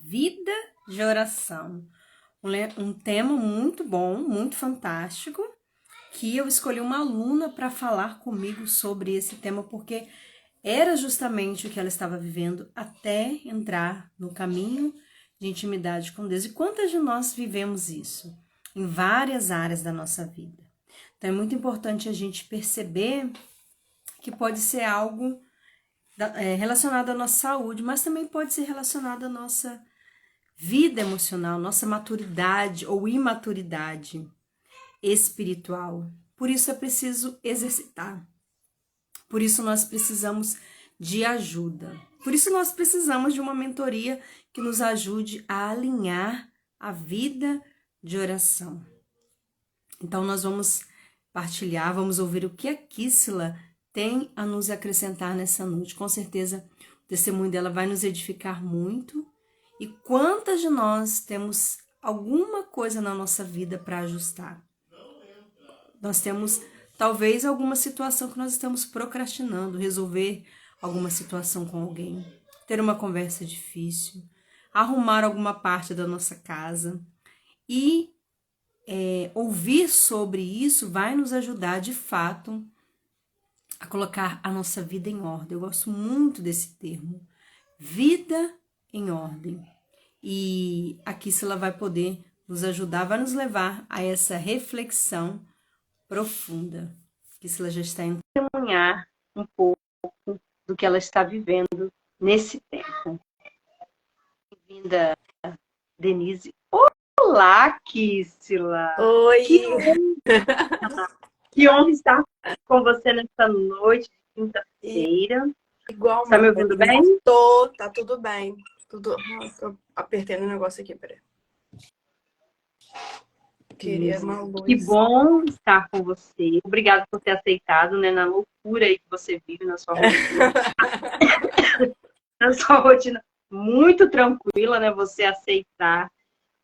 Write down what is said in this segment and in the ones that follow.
Vida de oração. Um tema muito bom, muito fantástico, que eu escolhi uma aluna para falar comigo sobre esse tema, porque era justamente o que ela estava vivendo até entrar no caminho de intimidade com Deus. E quantas de nós vivemos isso em várias áreas da nossa vida? Então é muito importante a gente perceber que pode ser algo relacionado à nossa saúde, mas também pode ser relacionado à nossa vida emocional, nossa maturidade ou imaturidade espiritual. Por isso é preciso exercitar. Por isso nós precisamos de ajuda. Por isso nós precisamos de uma mentoria que nos ajude a alinhar a vida de oração. Então nós vamos partilhar, vamos ouvir o que a Kissila tem a nos acrescentar nessa noite. Com certeza o testemunho dela vai nos edificar muito. E quantas de nós temos alguma coisa na nossa vida para ajustar? Nós temos talvez alguma situação que nós estamos procrastinando, resolver alguma situação com alguém, ter uma conversa difícil, arrumar alguma parte da nossa casa. E ouvir sobre isso vai nos ajudar de fato a colocar a nossa vida em ordem. Eu gosto muito desse termo, vida em ordem. E aqui ela vai poder nos ajudar, vai nos levar a essa reflexão profunda. Que ela já está indo testemunhar um pouco do que ela está vivendo nesse tempo. Bem-vinda, Denise. Olá, Kissila! Oi! Que honra estar com você nessa noite de quinta-feira. Igual, Está me ouvindo bem? Tá tudo bem. Tô apertando o negócio aqui, peraí. Queria uma luz. Que bom estar com você. Obrigada por ter aceitado, né, na loucura aí que você vive na sua rotina. Na sua rotina muito tranquila, né, você aceitar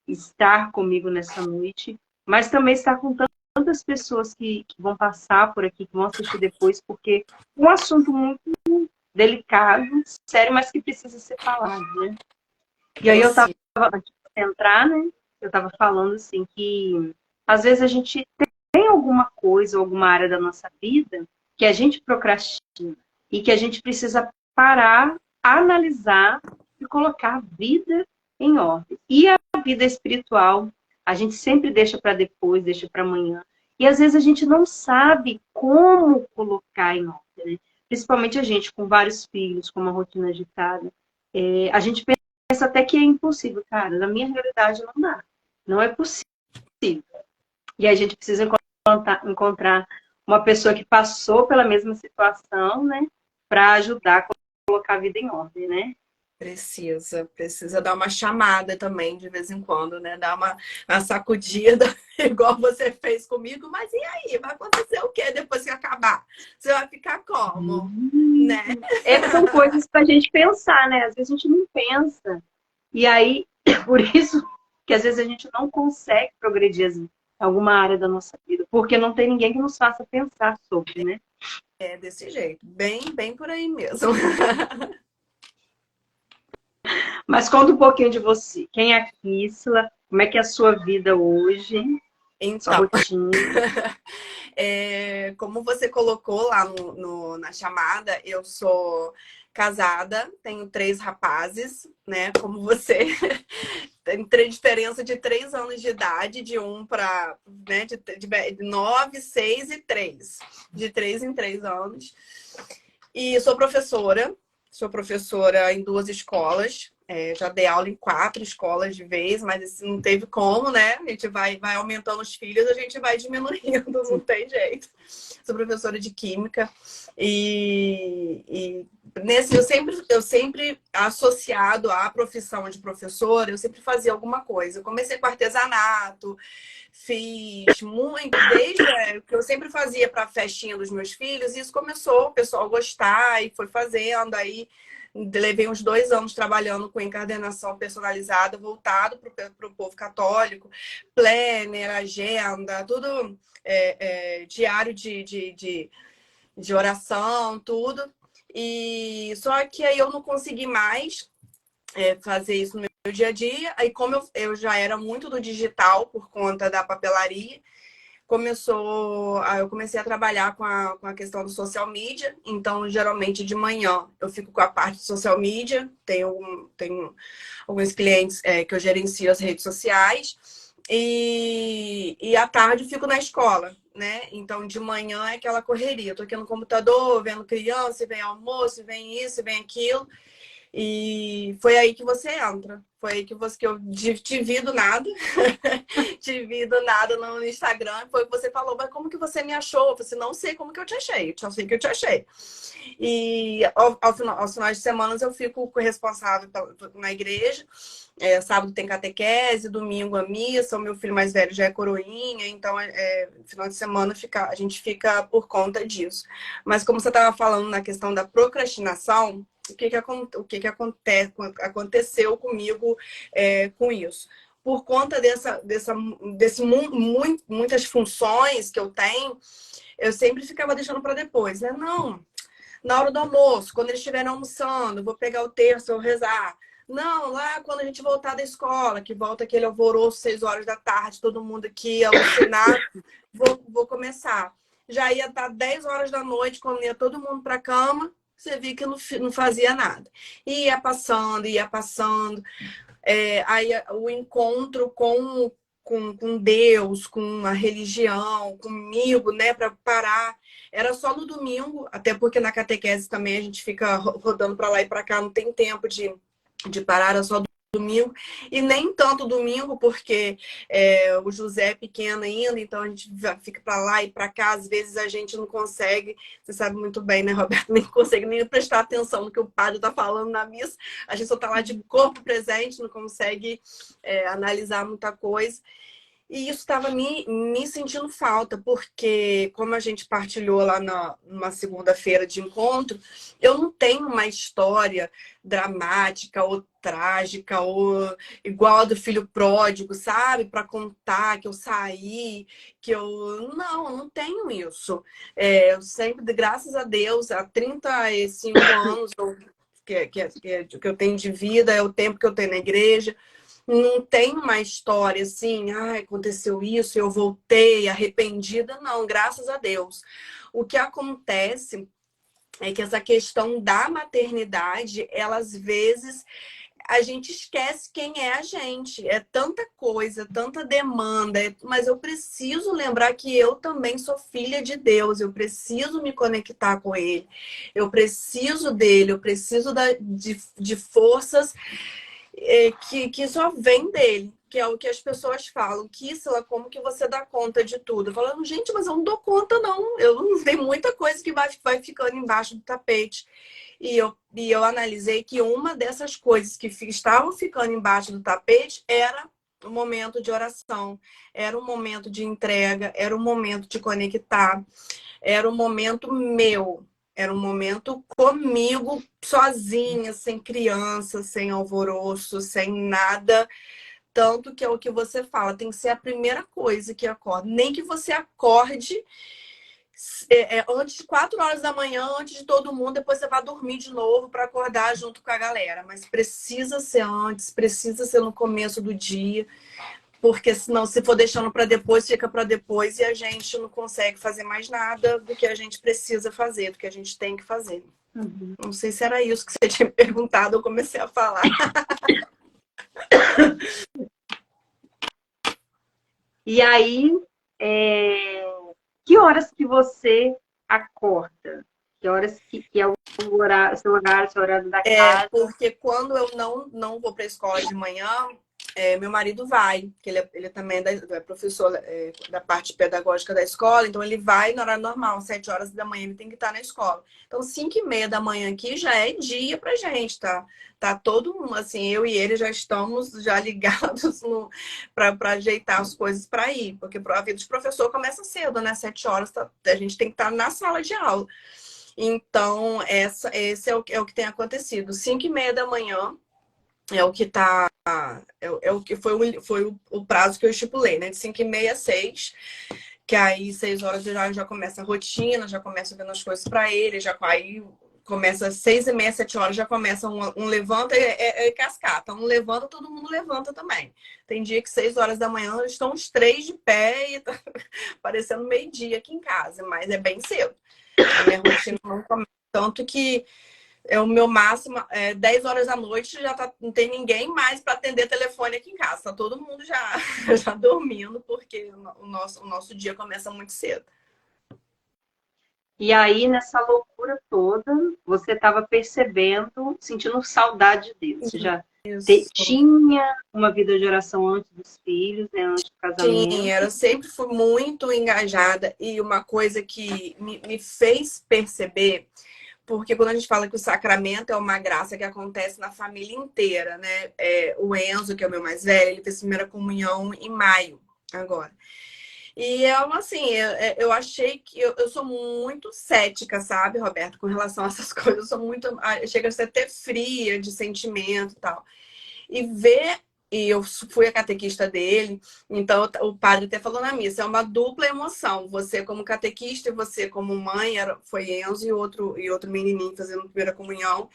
estar comigo nessa noite, mas também estar com tantas pessoas que vão passar por aqui, que vão assistir depois, porque é um assunto muito delicado, sério, mas que precisa ser falado, né? E aí eu estava, antes de entrar, né, eu estava falando assim que às vezes a gente tem alguma coisa, alguma área da nossa vida que a gente procrastina e que a gente precisa parar, analisar e colocar a vida em ordem. E a vida espiritual, a gente sempre deixa para depois, deixa para amanhã. E às vezes a gente não sabe como colocar em ordem, né? Principalmente a gente com vários filhos, com uma rotina agitada. A gente pensa até que é impossível. Cara, na minha realidade não dá. Não é possível. E a gente precisa encontrar uma pessoa que passou pela mesma situação, né? Para ajudar a colocar a vida em ordem, né? Precisa dar uma chamada também de vez em quando, né? Dar uma sacudida, igual você fez comigo. Mas e aí? Vai acontecer o quê depois que acabar? Você vai ficar como? Né? São coisas para a gente pensar, né? Às vezes a gente não pensa. E aí, por isso que às vezes a gente não consegue progredir em alguma área da nossa vida, porque não tem ninguém que nos faça pensar sobre, né? É desse jeito. Bem por aí mesmo. Mas conta um pouquinho de você. Quem é a Kissila? Como é que é a sua vida hoje? Sua Então, rotina? como você colocou lá na chamada, eu sou casada, tenho 3 rapazes, né? Como você. Tem diferença de 3 anos de idade, de um para, né, de 9, 6 e 3. De 3 em 3 anos. E sou professora em 2 escolas. Já dei aula em 4 escolas de vez, mas assim, não teve como, né? A gente vai aumentando os filhos, a gente vai diminuindo, não tem jeito. Sou professora de química e nesse eu sempre associado à profissão de professora, eu sempre fazia alguma coisa. Eu comecei com artesanato, fiz muito, desde que eu sempre fazia para a festinha dos meus filhos, e isso começou o pessoal gostar e foi fazendo. Aí levei uns 2 anos trabalhando com encadernação personalizada, voltado para o povo católico, planner, agenda, tudo diário de oração, tudo. E só que aí eu não consegui mais fazer isso no meu dia a dia. Aí, como eu já era muito do digital por conta da papelaria, eu comecei a trabalhar com a questão do social media. Então, geralmente de manhã eu fico com a parte de social media, tenho alguns clientes que eu gerencio as redes sociais, e à tarde eu fico na escola, né? Então, de manhã é aquela correria. Eu tô aqui no computador, vendo criança, vem almoço, vem isso, vem aquilo. E foi aí que você entra. Foi aí que eu te vi do nada. Te vi do nada no Instagram. Foi o que você falou, mas como que você me achou? Eu falei assim, não sei como que eu te achei. Eu só sei que eu te achei. E aos finais de semana eu fico responsável na igreja. Sábado tem catequese, domingo a missa. O meu filho mais velho já é coroinha, então final de semana a gente fica por conta disso. Mas como você estava falando na questão da procrastinação, aconteceu comigo com isso? Por conta muitas funções que eu tenho, eu sempre ficava deixando para depois, né? Não, na hora do almoço, quando eles estiverem almoçando, vou pegar o terço, vou rezar. Não, lá quando a gente voltar da escola, que volta aquele alvoroço, 6 horas da tarde, todo mundo aqui alucinado, vou começar. Já ia estar 10 horas da noite, quando ia todo mundo para a cama, você viu que não fazia nada. E ia passando. Aí o encontro com Deus, com a religião, comigo, né, para parar. Era só no domingo, até porque na catequese também a gente fica rodando para lá e para cá, não tem tempo de parar, era só domingo. E nem tanto domingo, porque o José é pequeno ainda, então a gente fica para lá e para cá. Às vezes a gente não consegue, você sabe muito bem, né, Roberto? Nem consegue nem prestar atenção no que o padre está falando na missa. A gente só está lá de corpo presente, não consegue analisar muita coisa. E isso estava me sentindo falta, porque como a gente partilhou lá numa segunda-feira de encontro, eu não tenho uma história dramática ou trágica ou igual a do filho pródigo, sabe? Para contar que eu saí, que eu... Não, eu não tenho isso. Eu sempre, graças a Deus, há 35 anos que eu tenho de vida, é o tempo que eu tenho na igreja. Não tem uma história assim, aconteceu isso, eu voltei arrependida. Não, graças a Deus. O que acontece é que essa questão da maternidade, ela às vezes a gente esquece quem é a gente. É tanta coisa, tanta demanda, mas eu preciso lembrar que eu também sou filha de Deus, eu preciso me conectar com Ele, eu preciso dele, eu preciso de forças que só vem dele, que é o que as pessoas falam. Kissela, como que você dá conta de tudo? Eu falando, gente, mas eu não dou conta, não. Eu não tem muita coisa que vai ficando embaixo do tapete. E eu analisei que uma dessas coisas que estavam ficando embaixo do tapete era o momento de oração, era um momento de entrega, era um momento de conectar, era um momento meu. Era um momento comigo, sozinha, sem criança, sem alvoroço, sem nada. Tanto que é o que você fala, tem que ser a primeira coisa que acorda. Nem que você acorde antes de 4 horas da manhã, antes de todo mundo, depois você vai dormir de novo para acordar junto com a galera. Mas precisa ser antes, precisa ser no começo do dia. Porque senão, se for deixando para depois, fica para depois e a gente não consegue fazer mais nada do que a gente precisa fazer, do que a gente tem que fazer. Uhum. Não sei se era isso que você tinha me perguntado, eu comecei a falar. E aí, que horas que você acorda? Que horas que é o horário, seu horário da casa? Porque quando eu não vou para a escola de manhã, meu marido vai, que ele também é professor da parte pedagógica da escola, então ele vai no horário normal, 7 horas da manhã ele tem que estar na escola. Então, 5h30 da manhã aqui já é dia pra gente, tá? Tá todo mundo, assim, eu e ele já estamos já ligados para ajeitar as coisas para ir, porque a vida de professor começa cedo, né? 7 horas, a gente tem que estar na sala de aula. Então, esse é o que tem acontecido. 5h30 da manhã é o que tá. É o que foi o prazo que eu estipulei, né? De 5h30 a 6, que aí 6 horas já começa a rotina, já começa vendo as coisas para ele, aí começa às 6h30, 7 horas, já começa um levanta, é cascata. Um levanta, todo mundo levanta também. Tem dia que 6 horas da manhã estão os três de pé e tá parecendo meio-dia aqui em casa, mas é bem cedo. A minha rotina não começa. Tanto que o meu máximo é 10 horas da noite, já tá, não tem ninguém mais para atender telefone aqui em casa. Tá todo mundo já, já dormindo, porque o nosso dia começa muito cedo. E aí, nessa loucura toda, você estava percebendo, sentindo saudade de Deus. Você já Isso. tinha uma vida de oração antes dos filhos, né, antes do casamento. Eu sempre fui muito engajada e uma coisa que me fez perceber, porque quando a gente fala que o sacramento é uma graça que acontece na família inteira, né? O Enzo, que é o meu mais velho, ele fez primeira comunhão em maio, agora. E assim, eu achei que eu sou muito cética, sabe, Roberto, com relação a essas coisas. Eu sou muito. Chega a ser até fria de sentimento e tal. E ver. E eu fui a catequista dele, então o padre até falou na missa, é uma dupla emoção. Você como catequista e você como mãe, foi Enzo e outro menininho fazendo primeira comunhão.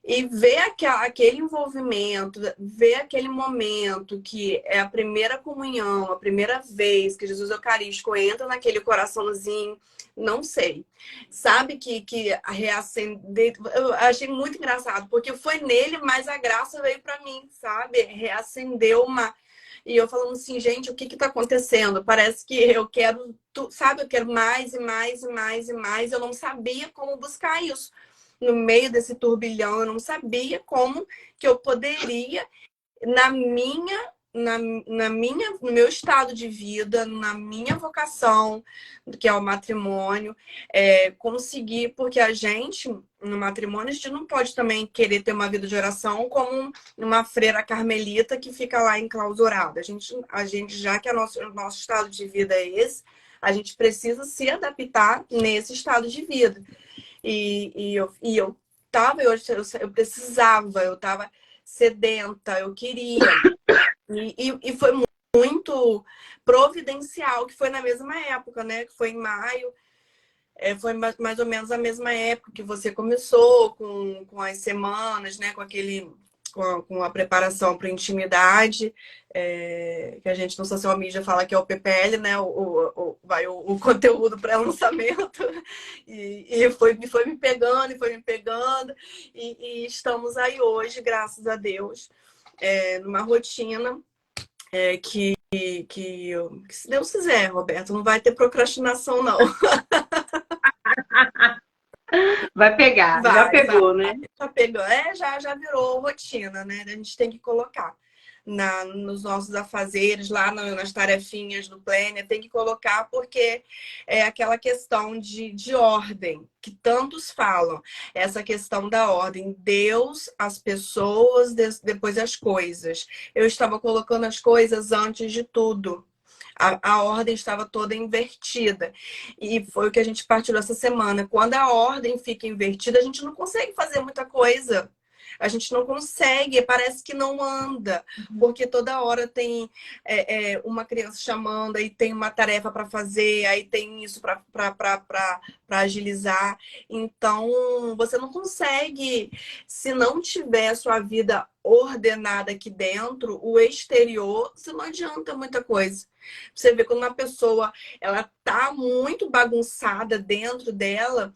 E ver aquele envolvimento, ver aquele momento que é a primeira comunhão, a primeira vez que Jesus Eucarístico entra naquele coraçãozinho, não sei. Sabe que reacender. Eu achei muito engraçado, porque foi nele, mas a graça veio para mim, sabe? Reacendeu uma. E eu falando assim, gente, o que tá acontecendo? Parece que eu quero, sabe? Eu quero mais e mais e mais e mais. Eu não sabia como buscar isso no meio desse turbilhão, eu não sabia como que eu poderia, no meu estado de vida, na minha vocação, que é o matrimônio, conseguir, porque a gente, no matrimônio, a gente não pode também querer ter uma vida de oração como uma freira carmelita que fica lá enclausurada. A gente já que o nosso estado de vida é esse, a gente precisa se adaptar nesse estado de vida. Eu precisava, eu estava sedenta, eu queria. E foi muito providencial, que foi na mesma época, né? Que foi em maio, foi mais ou menos a mesma época que você começou com as semanas, né? Com a preparação para intimidade, que a gente no social media fala que é o PPL, né? O conteúdo pré-lançamento. E foi me pegando, e foi me pegando. E estamos aí hoje, graças a Deus, numa rotina que se Deus quiser, Roberto, não vai ter procrastinação, não. Vai pegar, já Vai, pegou, né? já pegou. Já virou rotina, né? A gente tem que colocar nos nossos afazeres, lá nas tarefinhas do planner, tem que colocar porque é aquela questão de ordem, que tantos falam. Essa questão da ordem. Deus, as pessoas, depois as coisas. Eu estava colocando as coisas antes de tudo. A ordem estava toda invertida. E foi o que a gente partilhou essa semana. Quando a ordem fica invertida, a gente não consegue fazer muita coisa. A gente não consegue, parece que não anda, porque toda hora tem uma criança chamando, aí tem uma tarefa para fazer, aí tem isso para agilizar. Então, você não consegue, se não tiver a sua vida ordenada aqui dentro, o exterior, você não adianta muita coisa. Você vê quando uma pessoa ela tá muito bagunçada dentro dela,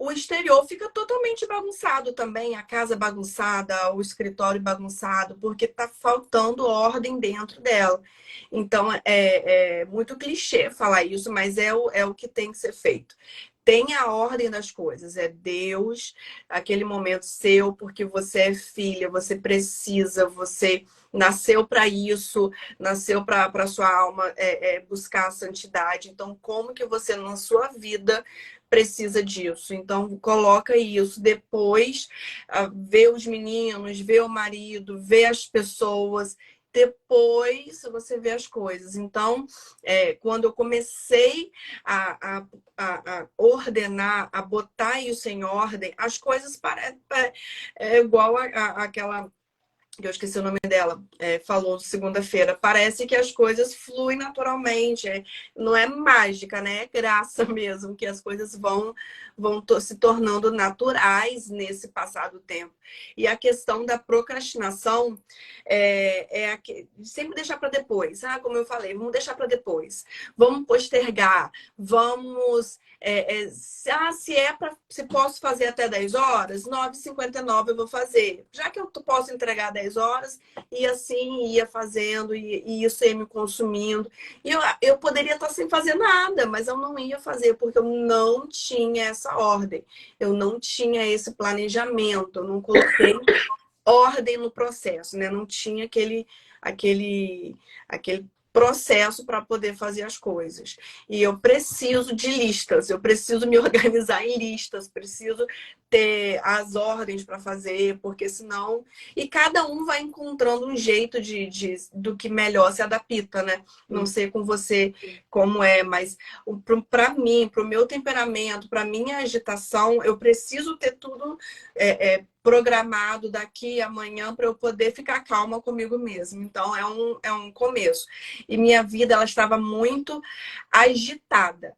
o exterior fica totalmente bagunçado também, a casa bagunçada, o escritório bagunçado, porque tá faltando ordem dentro dela. Então é muito clichê falar isso, mas é o que tem que ser feito. Tenha a ordem das coisas, é Deus, aquele momento seu, porque você é filha, você precisa, você nasceu para isso, nasceu para sua alma buscar a santidade. Então, como que você na sua vida precisa disso? Então, coloca isso. Depois, vê os meninos, vê o marido, vê as pessoas. Depois você vê as coisas. Então, quando eu comecei a ordenar, a botar isso em ordem, as coisas parecem igual aquela eu esqueci o nome dela, falou segunda-feira, parece que as coisas fluem naturalmente, não é mágica, né? É graça mesmo, que as coisas vão se tornando naturais nesse passar do tempo. E a questão da procrastinação sempre deixar para depois. Ah, como eu falei, vamos deixar para depois. Vamos postergar, vamos... se posso fazer até 10 horas, 9h59 eu vou fazer. Já que eu posso entregar 10 horas, e assim ia fazendo, e isso ia me consumindo. E eu poderia estar sem fazer nada, mas eu não ia fazer, porque eu não tinha essa ordem. Eu não tinha esse planejamento, eu não coloquei ordem no processo, né? Não tinha aquele processo para poder fazer as coisas. E eu preciso de listas, eu preciso me organizar em listas, preciso ter as ordens para fazer, porque senão... E cada um vai encontrando um jeito do que melhor se adapta, né? Não sei com você como é, mas para mim, para o meu temperamento, para minha agitação, eu preciso ter tudo programado daqui a amanhã para eu poder ficar calma comigo mesma. Então, é um começo. E minha vida, ela estava muito agitada.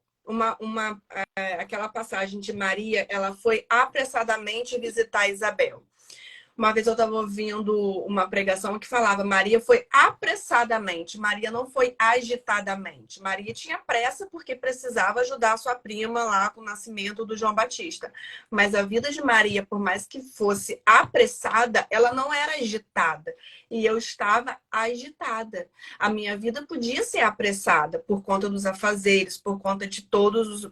Aquela passagem de Maria, ela foi apressadamente visitar Isabel. Uma vez eu estava ouvindo uma pregação que falava: Maria foi apressadamente, Maria não foi agitadamente. Maria tinha pressa porque precisava ajudar a sua prima lá com o nascimento do João Batista. Mas a vida de Maria, por mais que fosse apressada, ela não era agitada. E eu estava agitada. A minha vida podia ser apressada por conta dos afazeres, por conta de todos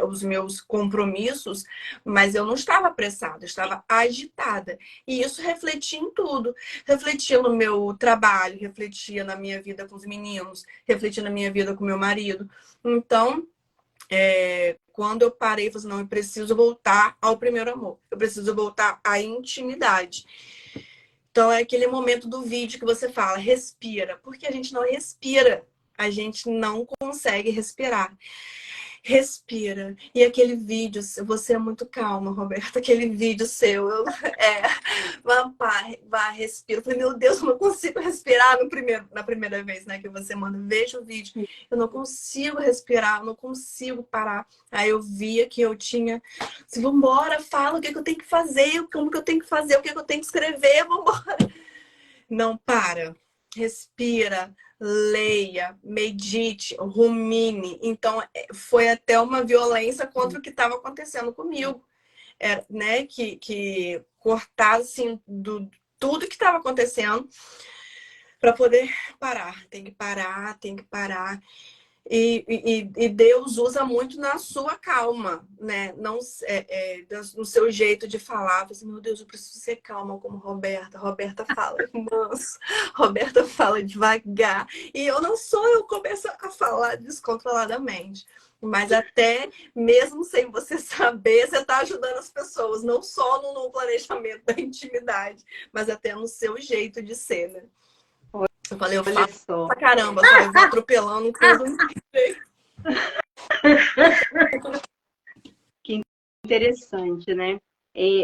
os meus compromissos, mas eu não estava apressada, eu estava agitada. E isso refletia em tudo. Refletia no meu trabalho, refletia na minha vida com os meninos, refletia na minha vida com meu marido. Então, quando eu parei, eu falei assim, não, eu preciso voltar ao primeiro amor. Eu preciso voltar à intimidade. Então, é aquele momento do vídeo que você fala, respira. Porque a gente não respira. A gente não consegue respirar. Respira. E aquele vídeo, você é muito calma, Roberta, aquele vídeo seu, vá, respira. Eu falei, meu Deus, eu não consigo respirar na primeira vez, né, que você manda, veja o vídeo. Eu não consigo respirar, eu não consigo parar. Aí eu via que eu tinha, assim, vambora, fala o que eu tenho que fazer, como que eu tenho que fazer, o que eu tenho que escrever, vambora. Não para, respira, leia, medite, rumine. Então, foi até uma violência contra o que estava acontecendo comigo. Né? Que cortar, assim, tudo que estava acontecendo para poder parar. Tem que parar, tem que parar. E Deus usa muito na sua calma, né? Não, no seu jeito de falar. Assim, meu Deus, eu preciso ser calma como Roberta. Roberta fala manso, Roberta fala devagar. E eu não sou, eu começo a falar descontroladamente. Mas até mesmo sem você saber, você está ajudando as pessoas, não só no planejamento da intimidade, mas até no seu jeito de ser, né? Eu falei, eu falo pra caramba, só eu vou atropelando tudo. Que interessante, né?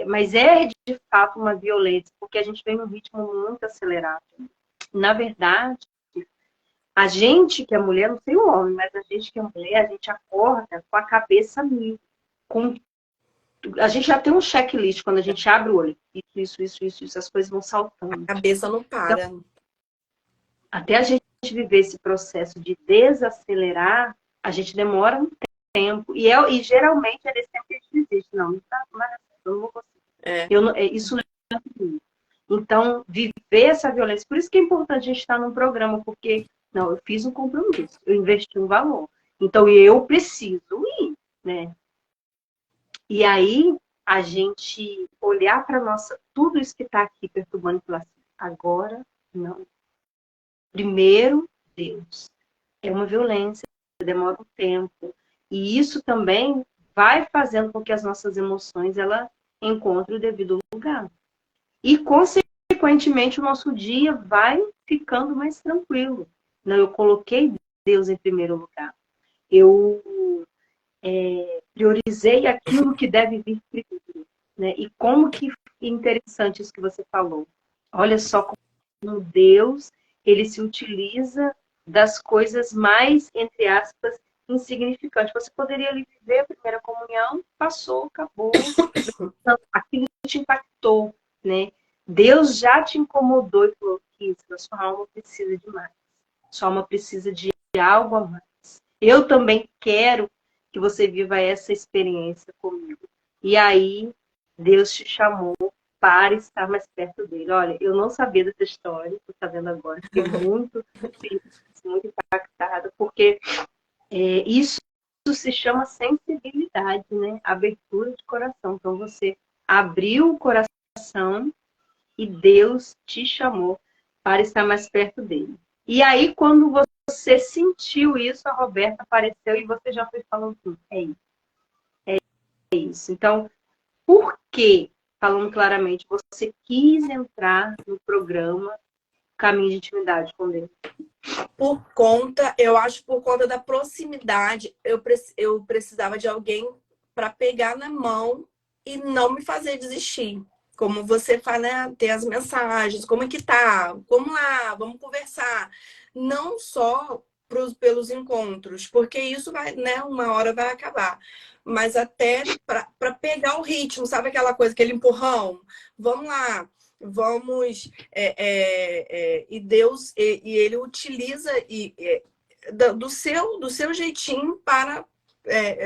Mas é de fato uma violência, porque a gente vem num ritmo muito acelerado. Na verdade, a gente que é mulher, não sei o homem, mas a gente que é mulher, a gente acorda com a cabeça mil. A gente já tem um checklist quando a gente abre o olho. Isso, as coisas vão saltando. A cabeça não para. Então, até a gente viver esse processo de desacelerar, a gente demora um tempo. E geralmente é nesse tempo que a gente desiste. Não tá, eu não vou conseguir. Isso não é comigo. Então, viver essa violência. Por isso que é importante a gente estar num programa, porque, não, eu fiz um compromisso, eu investi um valor. Então, eu preciso ir, né? E aí, a gente olhar para nossa, tudo isso que está aqui perturbando e falar assim, agora não. Primeiro, Deus. É uma violência, demora um tempo. E isso também vai fazendo com que as nossas emoções ela encontrem o devido lugar. E, consequentemente, o nosso dia vai ficando mais tranquilo. Não, eu coloquei Deus em primeiro lugar. Eu priorizei aquilo que deve vir primeiro. Né? E como que interessante isso que você falou. Olha só como Deus, ele se utiliza das coisas mais, entre aspas, insignificantes. Você poderia ali viver a primeira comunhão, passou, acabou, aquilo te impactou, né? Deus já te incomodou e falou que a sua alma precisa de mais. Sua alma precisa de algo a mais. Eu também quero que você viva essa experiência comigo. E aí, Deus te chamou para estar mais perto dele. Olha, eu não sabia dessa história, estou sabendo agora. Fiquei muito feliz, muito impactada, porque isso se chama sensibilidade, né? Abertura de coração. Então, você abriu o coração e Deus te chamou para estar mais perto dele. E aí, quando você sentiu isso, a Roberta apareceu e você já foi falando tudo. É isso. É isso. Então, por que, falando claramente, você quis entrar no programa Caminho de Intimidade com Deus? Eu acho por conta da proximidade, eu precisava de alguém para pegar na mão e não me fazer desistir. Como você fala, né? Ter as mensagens, como é que tá? Vamos lá, vamos conversar. Não só pelos encontros, porque isso vai, né? Uma hora vai acabar. Mas até para pegar o ritmo, sabe aquela coisa, aquele empurrão? Vamos lá, vamos. E Deus, e Ele utiliza do seu jeitinho para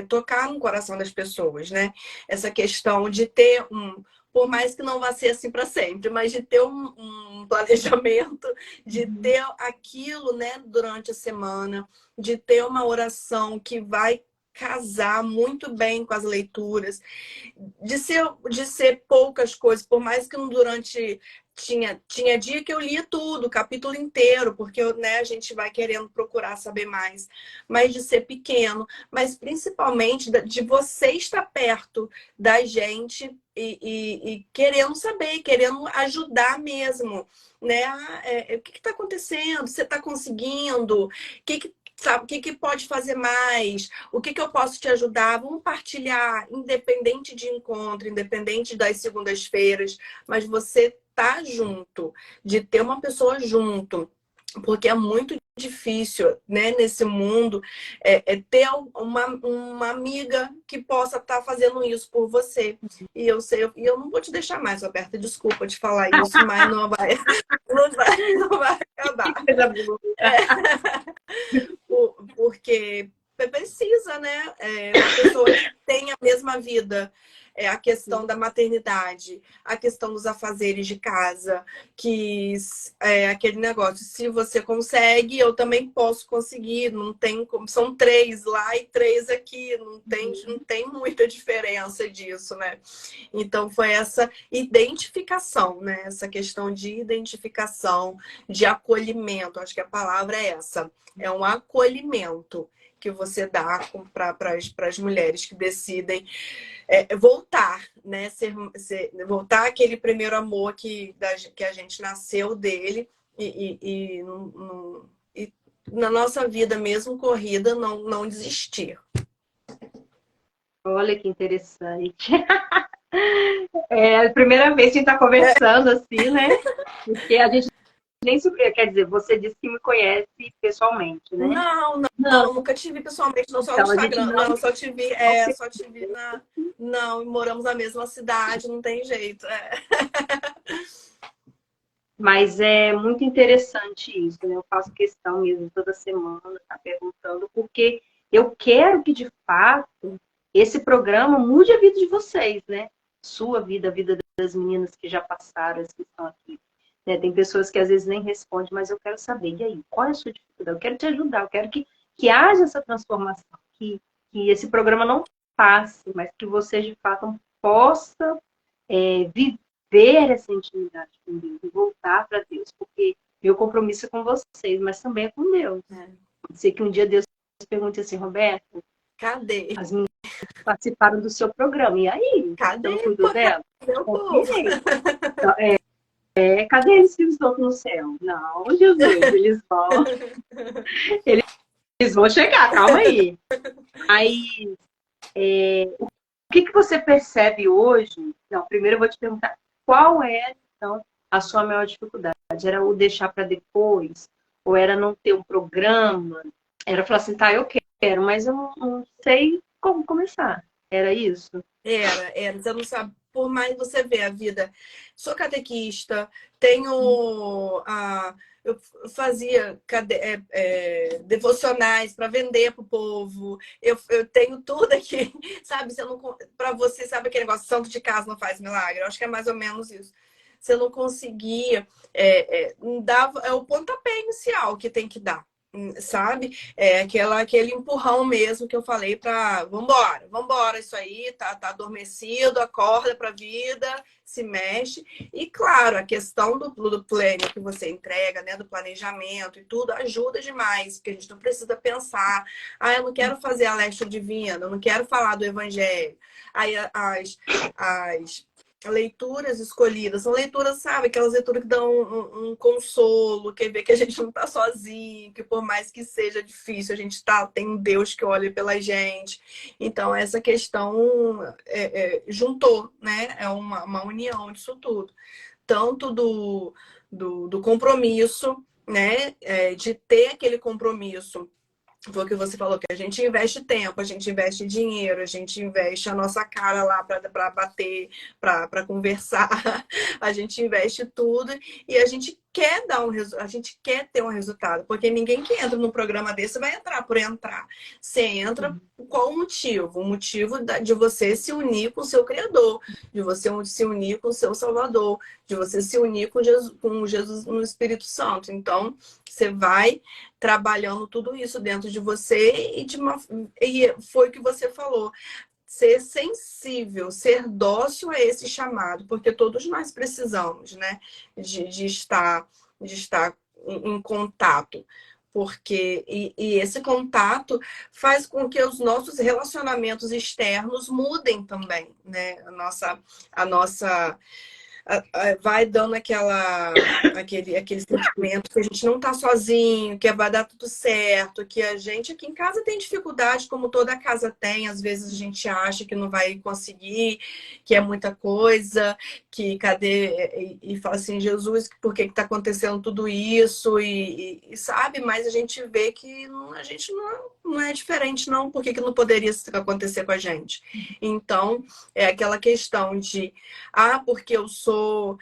tocar no coração das pessoas, né? Essa questão de ter por mais que não vá ser assim para sempre, mas de ter um planejamento, de ter aquilo, né, durante a semana, de ter uma oração que vai casar muito bem com as leituras, de ser poucas coisas, por mais que durante tinha dia que eu lia tudo, o capítulo inteiro, porque né, a gente vai querendo procurar saber mais, mas de ser pequeno, mas principalmente de você estar perto da gente e querendo saber, querendo ajudar mesmo, né? O que está acontecendo? Você está conseguindo? Sabe, o que pode fazer mais? O que eu posso te ajudar? Vamos partilhar, independente de encontro, independente das segundas-feiras, mas você tá junto, de ter uma pessoa junto, porque é muito difícil, né, nesse mundo, ter uma amiga que possa estar fazendo isso por você. E eu sei, e eu não vou te deixar mais, Roberta, desculpa te falar isso, mas não vai acabar. Que coisa boa. Porque precisa, né? Uma pessoa que tem a mesma vida. A questão da maternidade, a questão dos afazeres de casa, que é aquele negócio, se você consegue, eu também posso conseguir, não tem como, são 3 lá e 3 aqui, não tem muita diferença disso, né? Então foi essa identificação, né? Essa questão de identificação, de acolhimento, acho que a palavra é essa, é um acolhimento que você dá para as mulheres que decidem voltar, né? Voltar aquele primeiro amor que a gente nasceu dele e na nossa vida mesmo corrida não desistir. Olha que interessante. É a primeira vez que a gente está conversando assim, né? Porque a gente nem quer dizer, você disse que me conhece pessoalmente, né? Não, nunca te vi pessoalmente, não, só então, no Instagram. Não, só te vi Não, moramos na mesma cidade, não tem jeito. Mas é muito interessante isso, né? Eu faço questão mesmo toda semana, tá perguntando, porque eu quero que, de fato, esse programa mude a vida de vocês, né? Sua vida, a vida das meninas que já passaram, as que estão aqui. Né? Tem pessoas que às vezes nem respondem, mas eu quero saber, e aí, qual é a sua dificuldade? Eu quero te ajudar, eu quero que haja essa transformação, que esse programa não passe, mas que vocês, de fato, possam viver essa intimidade com Deus e voltar para Deus, porque meu compromisso é com vocês, mas também é com Deus. Pode ser que um dia Deus pergunte assim, Roberto, cadê? As meninas participaram do seu programa, e aí? Cadê? Você não cuidou dela? Okay. Então, cadê eles que estão no céu? Não, Jesus, eles vão chegar, calma aí. Aí, o que você percebe hoje? Não, primeiro eu vou te perguntar, qual é, então, a sua maior dificuldade? Era o deixar para depois? Ou era não ter um programa? Era falar assim, tá, eu quero, mas eu não sei como começar. Era isso? Era. Você não sabe, por mais você vê a vida. Sou catequista, tenho eu fazia devocionais para vender para o povo. Eu tenho tudo aqui, sabe? Você não, para você, sabe aquele negócio, santo de casa não faz milagre? Eu acho que é mais ou menos isso. Você não conseguia, não dava, é o pontapé inicial que tem que dar. Sabe? Aquele empurrão mesmo que eu falei para vambora, isso aí tá adormecido, acorda para a vida, se mexe. E claro, a questão do plano que você entrega, né, do planejamento e tudo, ajuda demais, porque a gente não precisa pensar, eu não quero fazer a leste divina, eu não quero falar do evangelho. Aí as leituras escolhidas são leituras, sabe? Aquelas leituras que dão um consolo, que vê que a gente não tá sozinho, que por mais que seja difícil, a gente tem um Deus que olha pela gente. Então, essa questão juntou, né? É uma união disso tudo. Tanto do compromisso, né? De ter aquele compromisso. Foi o que você falou, que a gente investe tempo, a gente investe dinheiro, a gente investe a nossa cara lá para bater, para conversar, a gente investe tudo e a gente quer a gente quer ter um resultado, porque ninguém que entra num programa desse vai entrar por entrar. Você entra por qual o motivo? O motivo de você se unir com o seu Criador, de você se unir com o seu Salvador, de você se unir com Jesus no Espírito Santo. Então, você vai trabalhando tudo isso dentro de você e foi o que você falou. Ser sensível, ser dócil a esse chamado, porque todos nós precisamos, né, de estar em contato. Porque esse contato faz com que os nossos relacionamentos externos mudem também, né? A nossa vai dando aquele sentimento que a gente não está sozinho, que vai dar tudo certo, que a gente aqui em casa tem dificuldade, como toda casa tem, às vezes a gente acha que não vai conseguir, que é muita coisa, que cadê, e fala assim, Jesus, por que está acontecendo tudo isso? E sabe, mas a gente vê que a gente não é diferente, não, por que não poderia acontecer com a gente? Então, é aquela questão de porque eu sou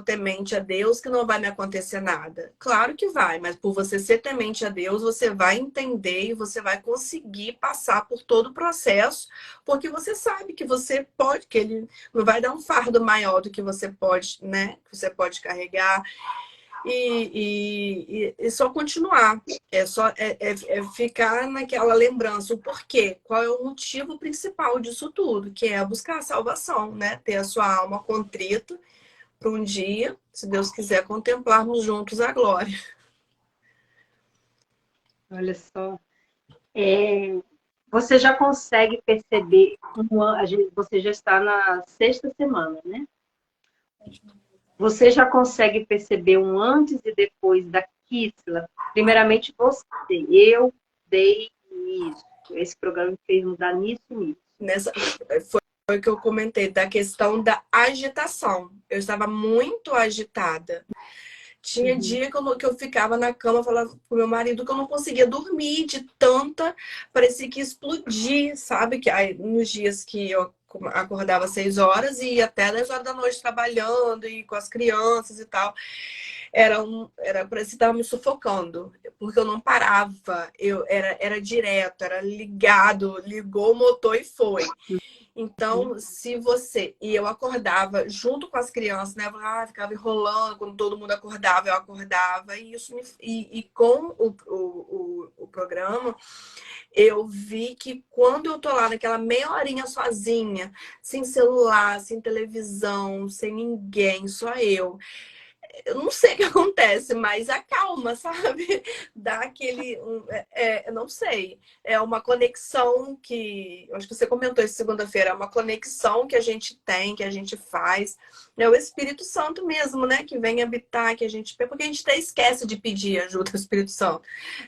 temente a Deus, que não vai me acontecer nada. Claro que vai, mas por você ser temente a Deus, você vai entender e você vai conseguir passar por todo o processo, porque você sabe que você pode, que ele não vai dar um fardo maior do que você pode, né? Que você pode carregar. E só continuar. É ficar naquela lembrança, o porquê, qual é o motivo principal disso tudo, que é buscar a salvação, né? Ter a sua alma contrita para um dia, se Deus quiser, contemplarmos juntos a glória. Olha só. Você já consegue perceber, você já está na 6ª semana, né? Você já consegue perceber um antes e depois da Kissla? Primeiramente você. Eu dei isso. Esse programa me fez mudar nisso e nisso. Foi o que eu comentei, da questão da agitação. Eu estava muito agitada. Tinha dia que eu ficava na cama, falava pro meu marido que eu não conseguia dormir de tanta... Parecia que ia explodir, sabe? Que aí, nos dias que eu acordava às 6 horas e ia até 10 horas da noite trabalhando e com as crianças e tal. Parecia que estava me sufocando, porque eu não parava. Era direto, era ligado, ligou o motor e foi. Então, se você... E eu acordava junto com as crianças, né? Eu ficava enrolando, quando todo mundo acordava, eu acordava. E com o programa, eu vi que quando eu tô lá naquela meia horinha sozinha, sem celular, sem televisão, sem ninguém, só eu não sei o que acontece, mas acalma, sabe? Dá aquele. Eu não sei. É uma conexão que. Acho que você comentou isso segunda-feira. É uma conexão que a gente tem, que a gente faz. É o Espírito Santo mesmo, né? Que vem habitar, que a gente. Porque a gente até esquece de pedir ajuda ao Espírito Santo.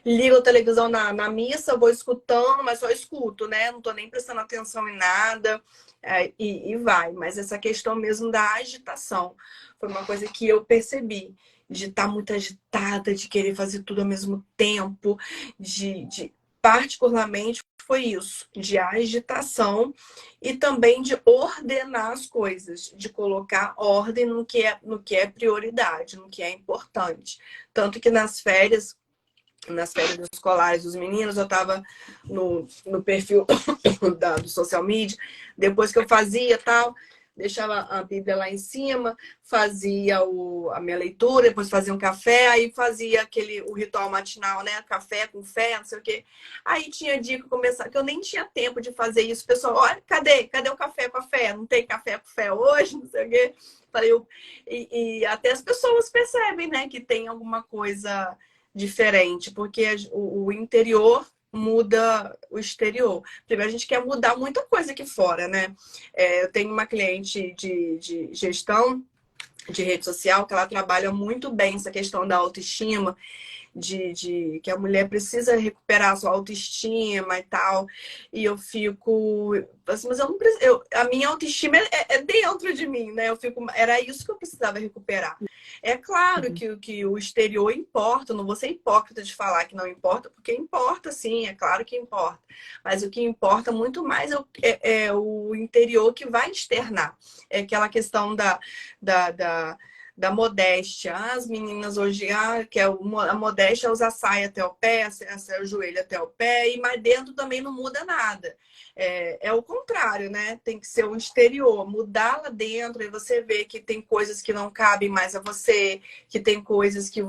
Ligo a televisão na missa, vou escutando, mas só escuto, né? Não tô nem prestando atenção em nada. E vai. Mas essa questão mesmo da agitação. foi uma coisa que eu percebi, de estar muito agitada, de querer fazer tudo ao mesmo tempo, particularmente foi isso, de agitação e também de ordenar as coisas, de colocar ordem no que é prioridade, no que é importante. Tanto que nas férias escolares dos meninos, eu estava no perfil do social media, depois que eu fazia tal, deixava a Bíblia lá em cima, fazia a minha leitura, depois fazia um café, aí fazia o ritual matinal, né? Café com fé, não sei o quê. Aí tinha dia que eu começava, que eu nem tinha tempo de fazer isso. O pessoal, olha, cadê o café com a fé? Não tem café com fé hoje, não sei o quê. Falei, e até as pessoas percebem, né, que tem alguma coisa diferente, porque o interior muda o exterior. Primeiro, a gente quer mudar muita coisa aqui fora, né? Eu tenho uma cliente de gestão de rede social que ela trabalha muito bem essa questão da autoestima, que a mulher precisa recuperar a sua autoestima e tal. E eu fico assim, mas eu não preciso, a minha autoestima é dentro de mim, né? Era isso que eu precisava recuperar. É claro que o exterior importa, não vou ser hipócrita de falar que não importa, porque importa sim, é claro que importa. Mas o que importa muito mais é o interior que vai externar. É aquela questão da modéstia. As meninas hoje, a modéstia é usar saia até o pé, o joelho até o pé, mas dentro também não muda nada. É o contrário, né? Tem que ser o exterior, mudar lá dentro, e você vê que tem coisas que não cabem mais a você, que tem coisas que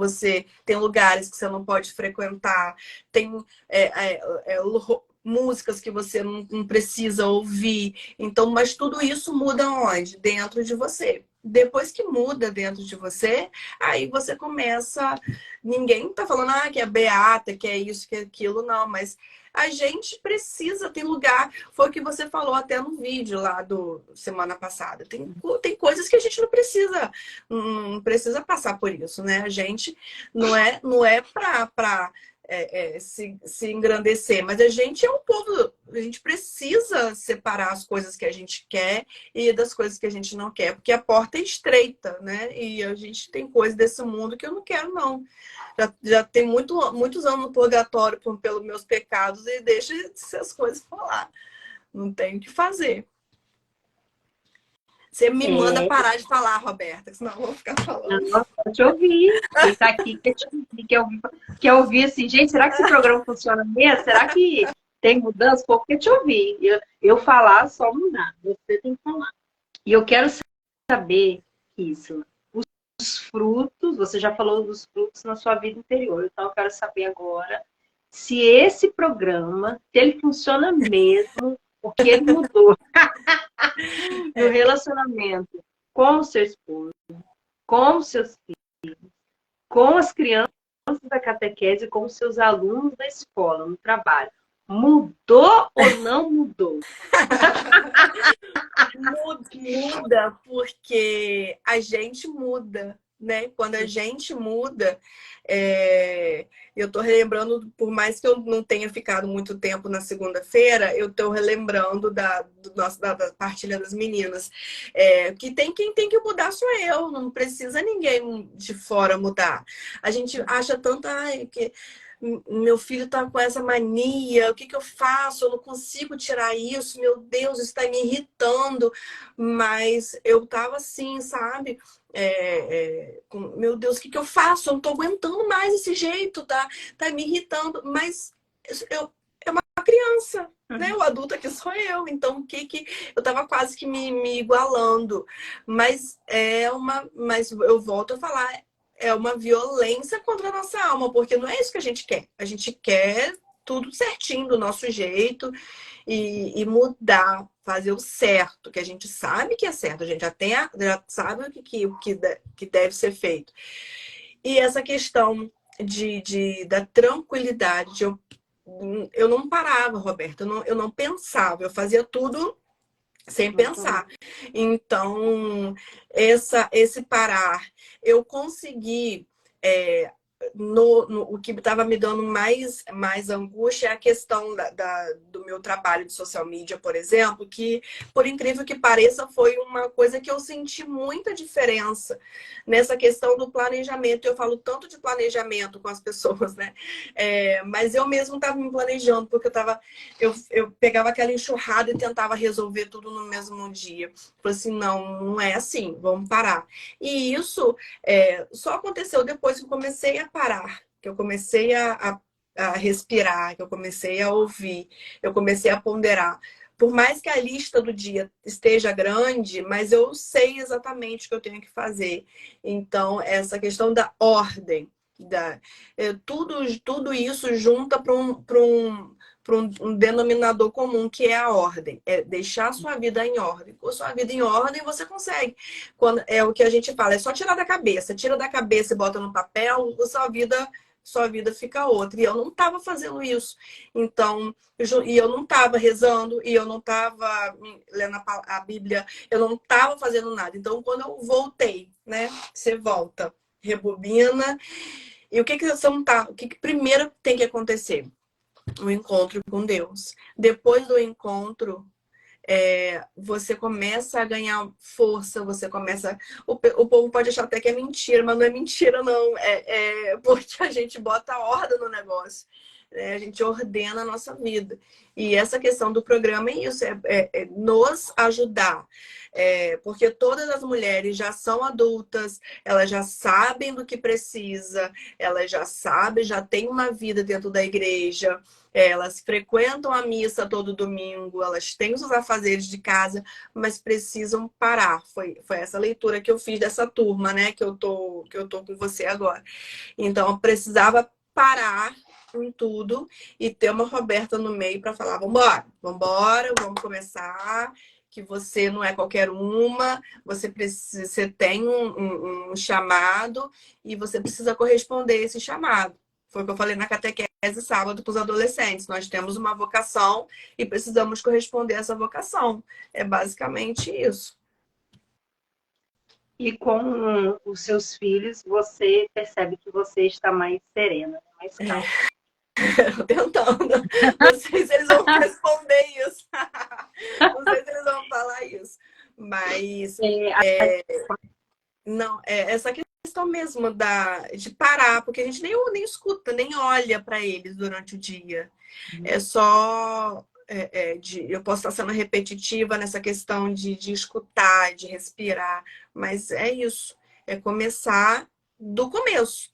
tem lugares que você não pode frequentar, tem músicas que você não precisa ouvir. Então, mas tudo isso muda onde? Dentro de você. Depois que muda dentro de você, aí você começa. Ninguém tá falando que é beata, que é isso, que é aquilo, não, mas a gente precisa, tem lugar. Foi o que você falou até no vídeo lá do semana passada. Tem coisas que a gente não precisa passar por isso, né? A gente não é para se engrandecer, mas a gente é um povo, a gente precisa separar as coisas que a gente quer e das coisas que a gente não quer, porque a porta é estreita, né? E a gente tem coisas desse mundo que eu não quero, não. Já tem muitos anos no purgatório pelos meus pecados e deixa essas coisas falar. Não tem o que fazer. Você me manda parar de falar, Roberta, senão eu vou ficar falando. Não, eu te ouvir. Quem tá aqui quer te ouvir, quer ouvir assim, gente, será que esse programa funciona mesmo? Será que tem mudança? Pô, quer te ouvir. Eu falar só não dá. Você tem que falar. E eu quero saber isso. Os frutos, você já falou dos frutos na sua vida interior, então eu quero saber agora se esse programa, se ele funciona mesmo, porque ele mudou no relacionamento com o seu esposo, com os seus filhos, com as crianças da catequese, com os seus alunos da escola, no trabalho. Mudou ou não mudou? Muda porque a gente muda, né? Quando a gente muda, eu tô relembrando, por mais que eu não tenha ficado muito tempo na segunda-feira, eu tô relembrando da partilha das meninas. Que quem tem que mudar sou eu, não precisa ninguém de fora mudar. A gente acha tanto, que meu filho tá com essa mania, o que eu faço? Eu não consigo tirar isso, meu Deus, isso tá me irritando. Mas eu tava assim, sabe? Meu Deus, o que eu faço? Eu não tô aguentando mais esse jeito, tá me irritando. Mas é uma criança, né? O adulto aqui sou eu. Então, eu tava quase que me igualando. Mas mas eu volto a falar, é uma violência contra a nossa alma, porque não é isso que a gente quer. A gente quer tudo certinho, do nosso jeito, e mudar, fazer o certo, que a gente sabe que é certo, a gente já sabe o que deve ser feito. E essa questão da tranquilidade, eu não parava, Roberta, eu não pensava, eu fazia tudo sem pensar. Então, esse parar, eu consegui o que estava me dando mais angústia é a questão do meu trabalho de social media, por exemplo, que, por incrível que pareça, foi uma coisa que eu senti muita diferença nessa questão do planejamento. Eu falo tanto de planejamento com as pessoas, né? Mas eu mesmo estava me planejando, porque eu pegava aquela enxurrada e tentava resolver tudo no mesmo dia. Falei assim, não é assim, vamos parar. E isso só aconteceu depois que eu comecei a parar, que eu comecei a respirar, que eu comecei a ouvir, eu comecei a ponderar. Por mais que a lista do dia esteja grande, mas eu sei exatamente o que eu tenho que fazer. Então, essa questão da ordem, tudo isso junta para um denominador comum, que é a ordem. É deixar a sua vida em ordem. Com a sua vida em ordem, você consegue. Quando, é o que a gente fala, é só tirar da cabeça. Tira da cabeça e bota no papel, sua vida fica outra. E eu não estava fazendo isso. Então, eu não estava rezando, e eu não estava lendo a Bíblia, eu não estava fazendo nada. Então, quando eu voltei, né? Você volta, rebobina. E o que primeiro tem que acontecer? O encontro com Deus. Depois do encontro, você começa a ganhar força, você começa. O povo pode achar até que é mentira, mas não é mentira, não. Porque a gente bota ordem no negócio. A gente ordena a nossa vida. E essa questão do programa é isso, nos ajudar. Porque todas as mulheres já são adultas, elas já sabem do que precisa, elas já sabem, já têm uma vida dentro da igreja, elas frequentam a missa todo domingo, elas têm os afazeres de casa, mas precisam parar. Foi essa leitura que eu fiz dessa turma, né? Que eu tô com você agora. Então, eu precisava parar em tudo e ter uma Roberta no meio para falar: vambora, vamos começar. Que você não é qualquer uma, você tem um chamado e você precisa corresponder a esse chamado. Foi o que eu falei na catequese sábado com os adolescentes. Nós temos uma vocação e precisamos corresponder a essa vocação. É basicamente isso. E com os seus filhos, você percebe que você está mais serena, mais calma. Tentando. Não sei se eles vão responder isso. Não sei se eles vão falar isso. Mas não, essa questão mesmo de parar, porque a gente nem escuta, nem olha para eles durante o dia. É só. Eu posso estar sendo repetitiva nessa questão de escutar, de respirar, mas é isso. É começar do começo.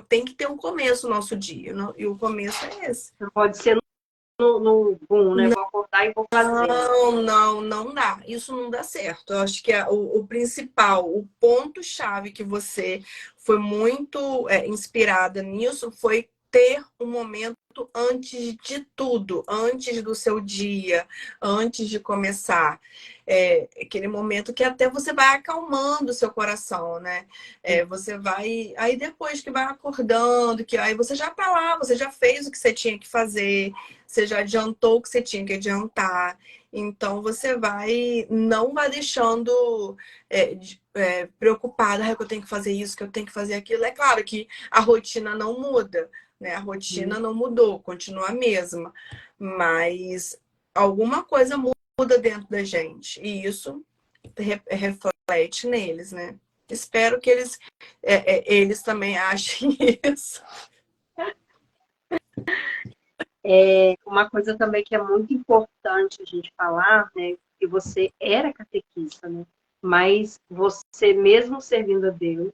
Tem que ter um começo no nosso dia. E o começo é esse. Não pode ser no boom, né? Vou acordar e vou fazer. Não dá. Isso não dá certo. Eu acho que o principal, o ponto-chave que você foi muito inspirada nisso foi ter um momento antes de tudo, antes do seu dia, antes de começar. Aquele momento que até você vai acalmando o seu coração, né? Você vai. Aí depois que vai acordando, que aí você já tá lá, você já fez o que você tinha que fazer, você já adiantou o que você tinha que adiantar. Então você não vai deixando preocupada, que eu tenho que fazer isso, que eu tenho que fazer aquilo. É claro que a rotina não muda, né? A rotina não mudou, continua a mesma, mas alguma coisa muda dentro da gente e isso reflete neles, né? Espero que eles também achem isso. Uma coisa também que é muito importante a gente falar, né? Que você era catequista, né? Mas você mesmo servindo a Deus,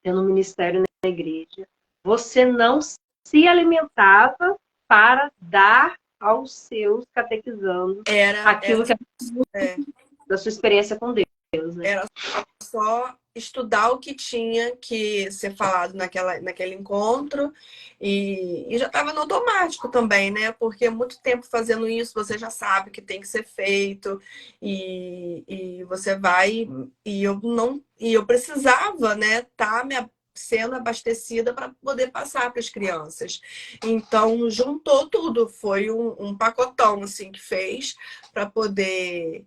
tendo um ministério na igreja, você não se alimentava para dar aos seus catequizandos aquilo que é da sua experiência com Deus, né? Era só estudar o que tinha que ser falado naquele encontro e já estava no automático também, né? Porque muito tempo fazendo isso, você já sabe que tem que ser feito e você vai e eu precisava, né? Sendo abastecida para poder passar para as crianças. Então, juntou tudo. Foi um pacotão assim que fez para poder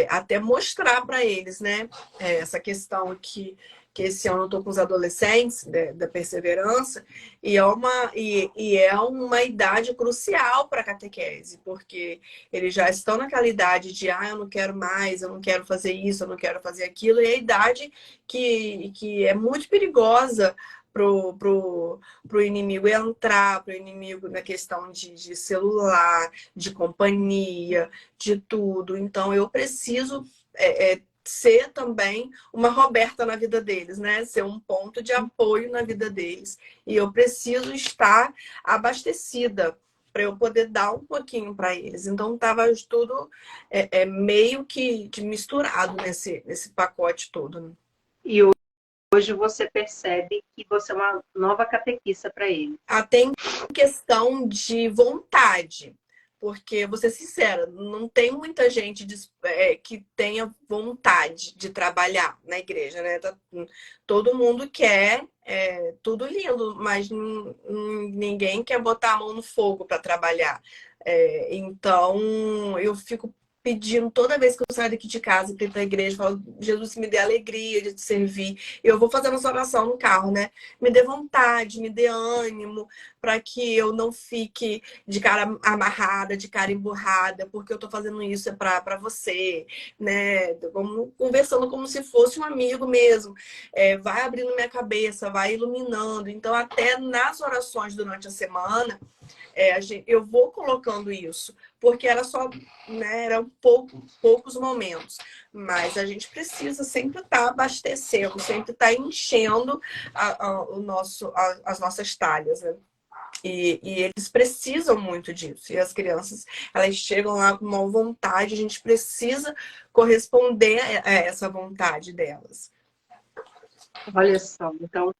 até mostrar para eles, né? Essa questão que que esse ano eu tô com os adolescentes da perseverança, e é uma idade crucial para a catequese, porque eles já estão naquela idade de eu não quero mais, eu não quero fazer isso, eu não quero fazer aquilo, e é a idade que é muito perigosa pro inimigo entrar, pro inimigo na questão de celular, de companhia, de tudo. Então eu preciso ser também uma Roberta na vida deles, né? Ser um ponto de apoio na vida deles. E eu preciso estar abastecida para eu poder dar um pouquinho para eles. Então estava tudo meio que misturado nesse pacote todo, né? E hoje você percebe que você é uma nova catequista para eles. Até em questão de vontade. Porque, vou ser sincera, não tem muita gente que tenha vontade de trabalhar na igreja, né? Todo mundo quer tudo lindo, mas ninguém quer botar a mão no fogo para trabalhar. Então, eu fico pedindo toda vez que eu saio daqui de casa para ir para a igreja, eu falo, Jesus, me dê alegria de te servir. Eu vou fazendo essa oração no carro, né? Me dê vontade, me dê ânimo, para que eu não fique de cara amarrada, de cara emburrada, porque eu tô fazendo isso para você, né? Conversando como se fosse um amigo mesmo. Vai abrindo minha cabeça, vai iluminando. Então, até nas orações durante a semana, eu vou colocando isso, porque era só, né, eram poucos momentos. Mas a gente precisa sempre estar abastecendo, sempre estar enchendo as nossas talhas, né? E eles precisam muito disso. E as crianças, elas chegam lá com uma vontade, a gente precisa corresponder a essa vontade delas. Olha só, então,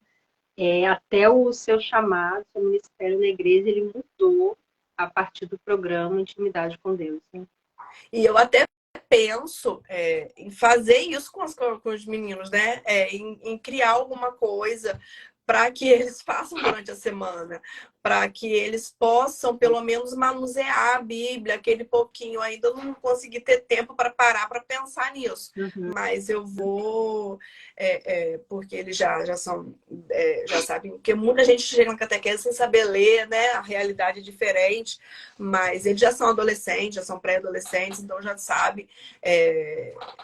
até o seu chamado, seu ministério na igreja, ele mudou a partir do programa Intimidade com Deus, né? E eu até penso em fazer isso com os meninos, né? Em criar alguma coisa para que eles façam durante a semana, para que eles possam, pelo menos, manusear a Bíblia, aquele pouquinho. Ainda não consegui ter tempo para parar para pensar nisso, mas eu vou, porque eles já são, já sabem, porque muita gente chega na catequese sem saber ler, né? A realidade é diferente, mas eles já são adolescentes, já são pré-adolescentes, então já sabem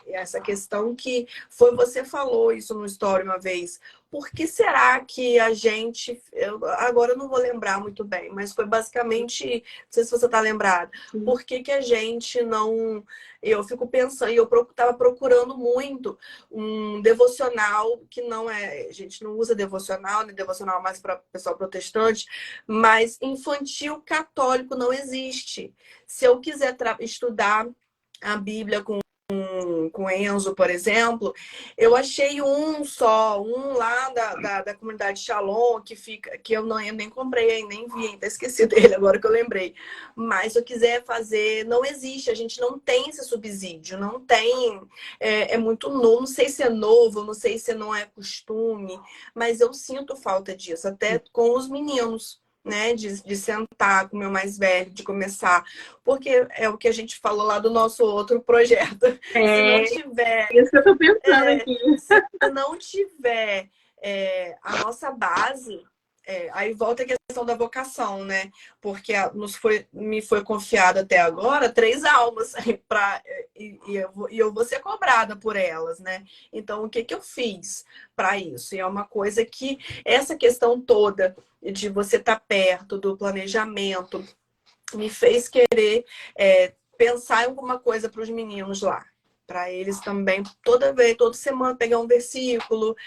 essa questão que você falou isso no story uma vez. Por que será que a gente... agora eu não vou lembrar muito bem, mas foi basicamente... Não sei se você está lembrado. Por que a gente não... Eu fico pensando, e eu estava procurando muito um devocional que não é... A gente não usa devocional, né? Devocional mais para pessoal protestante, mas infantil católico não existe. Se eu quiser estudar a Bíblia com Enzo, por exemplo, eu achei um lá da comunidade Shalom, que eu nem comprei, nem vi, ainda esqueci dele agora que eu lembrei. Mas se eu quiser fazer, não existe, a gente não tem esse subsídio, não tem, muito novo, não sei se é novo, não sei se não é costume, mas eu sinto falta disso, até com os meninos, né, de sentar com o meu mais velho, de começar, porque é o que a gente falou lá do nosso outro projeto. Se não tiver, isso que eu tô pensando aqui. Se não tiver a nossa base, aí volta a questão da vocação, né? Porque me foi confiado até agora 3 almas e eu vou ser cobrada por elas, né? Então, o que eu fiz para isso? E é uma coisa que essa questão toda de você estar perto do planejamento me fez querer pensar em alguma coisa para os meninos lá. Para eles também, toda semana, pegar um versículo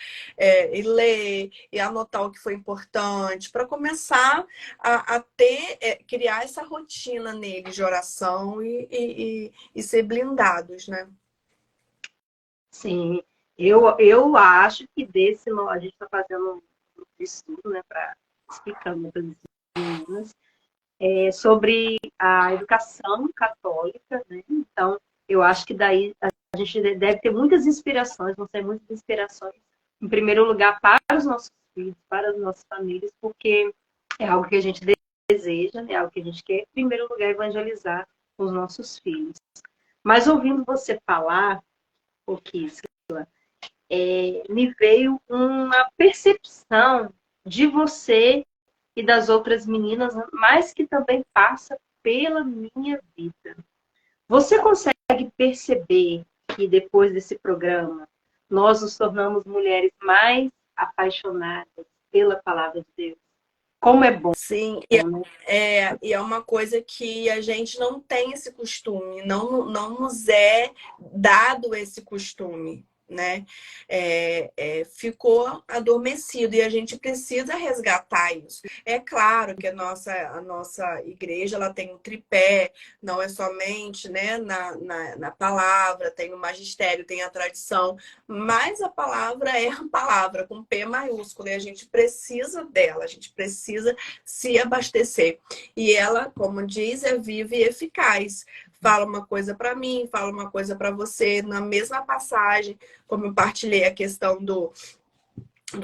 e ler, e anotar o que foi importante, para começar a criar essa rotina neles de oração e ser blindados, né? Sim, eu acho que a gente está fazendo um estudo, né, para explicando para as meninas, sobre a educação católica, né? Então, eu acho que daí a gente deve ter muitas inspirações, vão ser muitas inspirações, em primeiro lugar, para os nossos filhos, para as nossas famílias, porque é algo que a gente deseja, é algo que a gente quer, em primeiro lugar, evangelizar os nossos filhos. Mas ouvindo você falar, Kisla, me veio uma percepção de você e das outras meninas, mas que também passa pela minha vida. Você consegue perceber que depois desse programa nós nos tornamos mulheres mais apaixonadas pela palavra de Deus? Como é bom, Sim, né? e é uma coisa que a gente não tem esse costume, não nos é dado esse costume, né? Ficou adormecido e a gente precisa resgatar isso. É claro que a nossa igreja ela tem um tripé, não é somente, né, na palavra, tem o magistério, tem a tradição, mas a palavra é a palavra com P maiúsculo e a gente precisa dela, a gente precisa se abastecer. E ela, como diz, é viva e eficaz. Fala uma coisa para mim, fala uma coisa para você. Na mesma passagem, como eu partilhei a questão do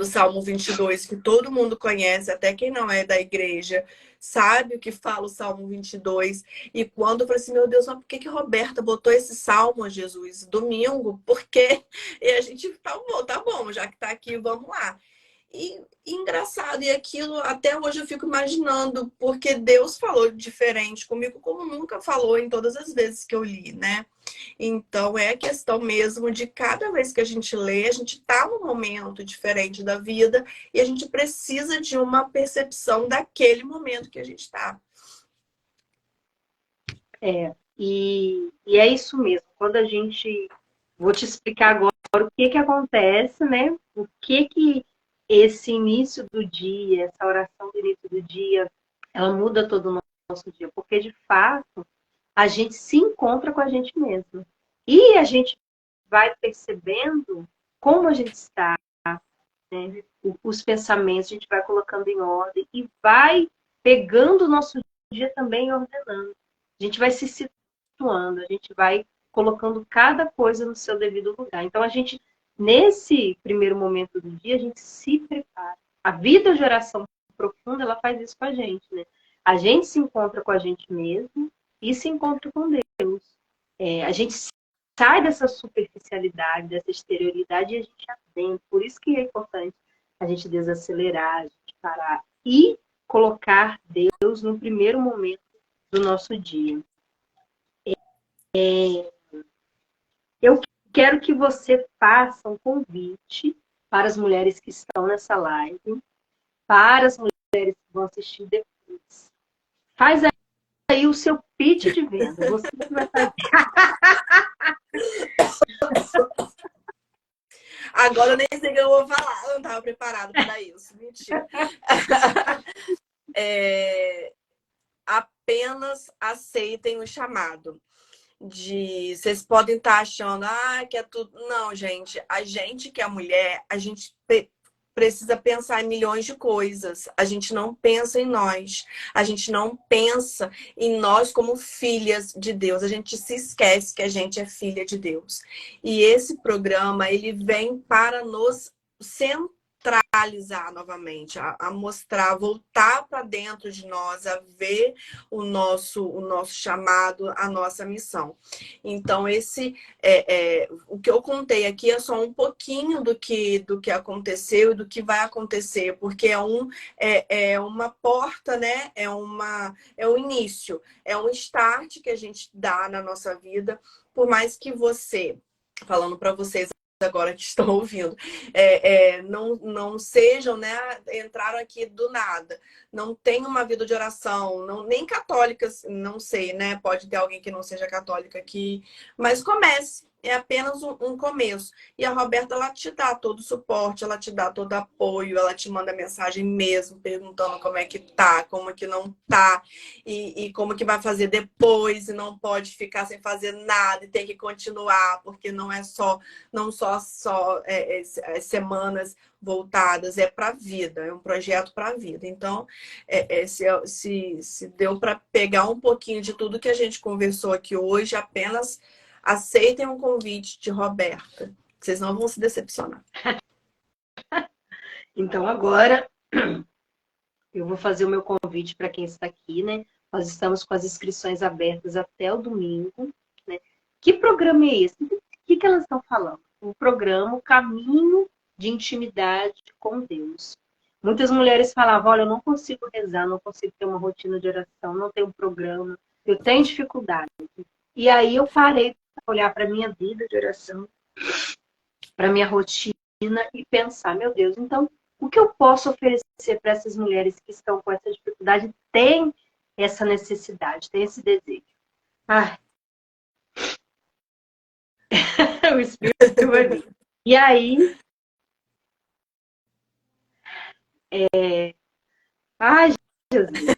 Salmo 22, que todo mundo conhece, até quem não é da igreja, sabe o que fala o Salmo 22. E quando eu falei assim, meu Deus, mas por que Roberta botou esse salmo, Jesus, domingo? Por quê? E a gente, tá bom, já que tá aqui, vamos lá. E engraçado, e aquilo até hoje eu fico imaginando, porque Deus falou diferente comigo, como nunca falou em todas as vezes que eu li, né? Então é questão mesmo de cada vez que a gente lê, a gente tá num momento diferente da vida e a gente precisa de uma percepção daquele momento que a gente tá. E é isso mesmo. Quando a gente. Vou te explicar agora o que acontece, né? O que esse início do dia, essa oração do início do dia, ela muda todo o nosso dia. Porque, de fato, a gente se encontra com a gente mesmo. E a gente vai percebendo como a gente está, né? Os pensamentos, a gente vai colocando em ordem e vai pegando o nosso dia também e ordenando. A gente vai se situando, a gente vai colocando cada coisa no seu devido lugar. Então, a gente, nesse primeiro momento do dia, a gente se prepara. A vida de oração profunda, ela faz isso com a gente, né? A gente se encontra com a gente mesmo e se encontra com Deus. A gente sai dessa superficialidade, dessa exterioridade e a gente adentra. Por isso que é importante a gente desacelerar, a gente parar e colocar Deus no primeiro momento do nosso dia. Eu quero que você faça um convite para as mulheres que estão nessa live, para as mulheres que vão assistir depois. Faz aí o seu pitch de venda. Você que vai fazer. Agora eu nem sei o que eu vou falar, eu não estava preparado para isso. Mentira. Apenas aceitem o chamado. Vocês podem estar achando que é tudo. Não, gente, a gente que é mulher, a gente precisa pensar em milhões de coisas. A gente não pensa em nós. A gente não pensa em nós como filhas de Deus. A gente se esquece que a gente é filha de Deus. E esse programa, ele vem para nos centralizar novamente, a mostrar, voltar para dentro de nós, a ver o nosso chamado, a nossa missão. Então, o que eu contei aqui é só um pouquinho do que aconteceu e do que vai acontecer, porque é uma porta, né? É um início, é um start que a gente dá na nossa vida, por mais que você, falando para vocês agora que estão ouvindo, não sejam, né, entraram aqui do nada, não tem uma vida de oração, nem católicas, não sei, né, pode ter alguém que não seja católica aqui, mas comece, é apenas um começo. E a Roberta, ela te dá todo o suporte, ela te dá todo apoio, ela te manda mensagem mesmo, perguntando como é que tá, como que não tá, e como que vai fazer depois, e não pode ficar sem fazer nada, e tem que continuar, porque não só as semanas voltadas, é para a vida, é um projeto para a vida. Então, se deu para pegar um pouquinho de tudo que a gente conversou aqui hoje, apenas aceitem um convite de Roberta. Vocês não vão se decepcionar. Então, agora, eu vou fazer o meu convite para quem está aqui, né? Nós estamos com as inscrições abertas até o domingo, né? Que programa é esse? O que elas estão falando? o programa O Caminho de Intimidade com Deus. Muitas mulheres falavam, olha, eu não consigo rezar, não consigo ter uma rotina de oração, não tenho um programa, eu tenho dificuldade. E aí eu parei para olhar para a minha vida de oração, para a minha rotina e pensar, meu Deus, então, o que eu posso oferecer para essas mulheres que estão com essa dificuldade, têm essa necessidade, têm esse desejo? Ai, o Espírito vai vir. E aí, ai, Jesus.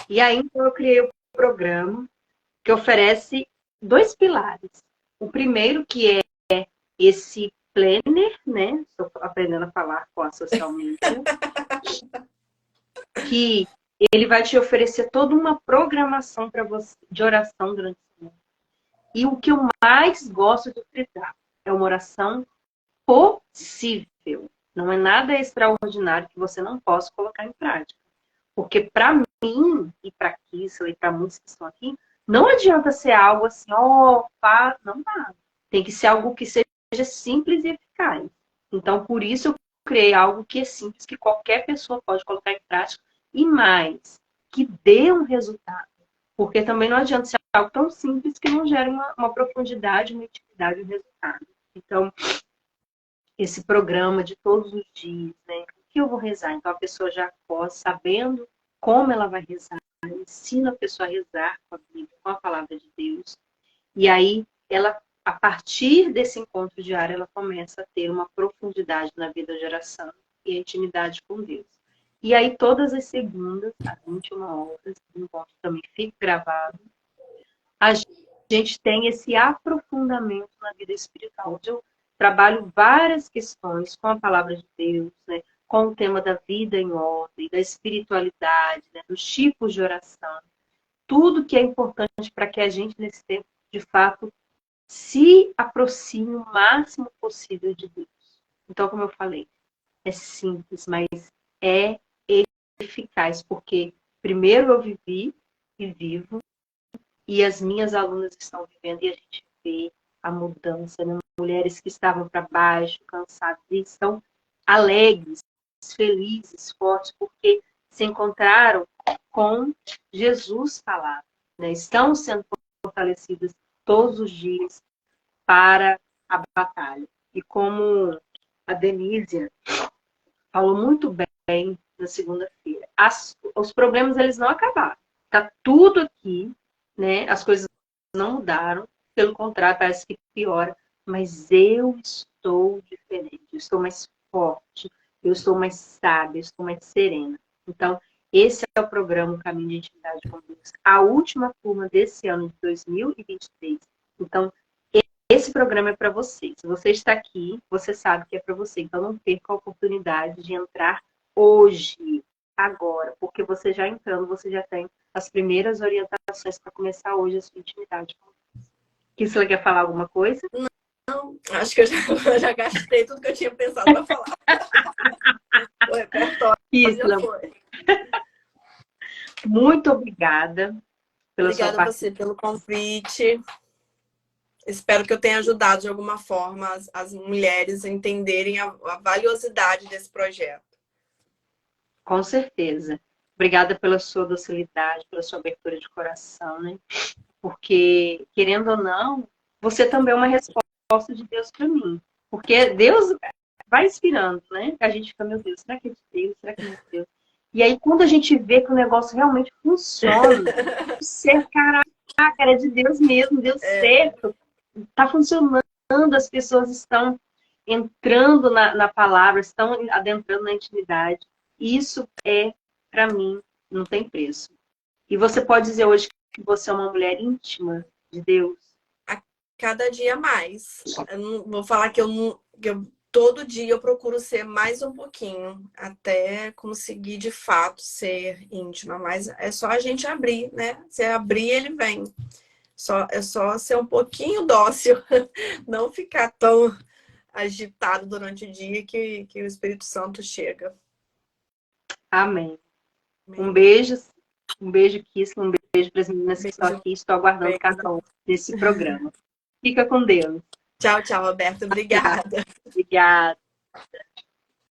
E aí, então, eu criei um programa que oferece 2 pilares. O primeiro, que é esse planner, né? Estou aprendendo a falar com a social media, que ele vai te oferecer toda uma programação para você de oração durante a semana. E o que eu mais gosto de frisar é uma oração possível. Não é nada extraordinário que você não possa colocar em prática. Porque para mim, e para Kissel, e para muitos que estão aqui, não adianta ser algo assim, não dá. Tem que ser algo que seja simples e eficaz. Então, por isso eu criei algo que é simples, que qualquer pessoa pode colocar em prática, e mais, que dê um resultado. Porque também não adianta ser algo tão simples que não gere uma profundidade, uma intimidade, um resultado. Então, esse programa de todos os dias, né? O que eu vou rezar? Então, a pessoa já acorda sabendo como ela vai rezar, ensina a pessoa a rezar com a Bíblia, com a palavra de Deus. E aí, ela, a partir desse encontro diário, ela começa a ter uma profundidade na vida de oração e a intimidade com Deus. E aí, todas as segundas, às 21 horas, o encontro também fica gravado, a gente tem esse aprofundamento na vida espiritual, onde eu trabalho várias questões com a palavra de Deus, né? Com o tema da vida em ordem, da espiritualidade, né? Dos tipos de oração. Tudo que é importante para que a gente, nesse tempo, de fato, se aproxime o máximo possível de Deus. Então, como eu falei, é simples, mas é eficaz, porque primeiro eu vivi e vivo, e as minhas alunas estão vivendo, e a gente vê a mudança, né? Mulheres que estavam para baixo, cansadas, e estão alegres, felizes, fortes, porque se encontraram com Jesus falado, né? Estão sendo fortalecidas todos os dias para a batalha. E como a Denise falou muito bem na segunda-feira, os problemas eles não acabaram. Está tudo aqui, né? As coisas não mudaram, pelo contrário, parece que piora, mas eu estou diferente, eu estou mais forte, eu estou mais sábia, eu estou mais serena. Então, esse é o programa O Caminho de Intimidade com Deus. A última turma desse ano de 2023. Então, esse programa é para você. Se você está aqui, você sabe que é para você. Então, não perca a oportunidade de entrar hoje, agora, porque você já entrando, você já tem as primeiras orientações para começar hoje a sua intimidade. Que você quer falar alguma coisa? Não, acho que eu já gastei tudo que eu tinha pensado para falar. O repertório já foi. Muito obrigada pela sua Obrigada a você pelo convite. Espero que eu tenha ajudado de alguma forma as mulheres a entenderem a valiosidade desse projeto. Com certeza. Obrigada pela sua docilidade, pela sua abertura de coração, né? Porque, querendo ou não, você também é uma resposta de Deus para mim. Porque Deus vai inspirando, né? A gente fica, meu Deus, será que é de Deus? Será que não é de Deus? E aí, quando a gente vê que o negócio realmente funciona, você, caraca, era de Deus mesmo, deu certo. Tá funcionando, as pessoas estão entrando na palavra, estão adentrando na intimidade. Isso é, para mim, não tem preço. E você pode dizer hoje que você é uma mulher íntima de Deus? A cada dia mais. Eu não vou falar que todo dia eu procuro ser mais um pouquinho, até conseguir de fato ser íntima. Mas é só a gente abrir, né? Se abrir, ele vem. É só ser um pouquinho dócil, não ficar tão agitado durante o dia que o Espírito Santo chega. Amém. Amém. Um beijo, Kiss, um beijo para as meninas que estão aqui. Estou aguardando cada um nesse programa. Fica com Deus. Tchau, tchau, Roberta. Obrigada. Obrigada.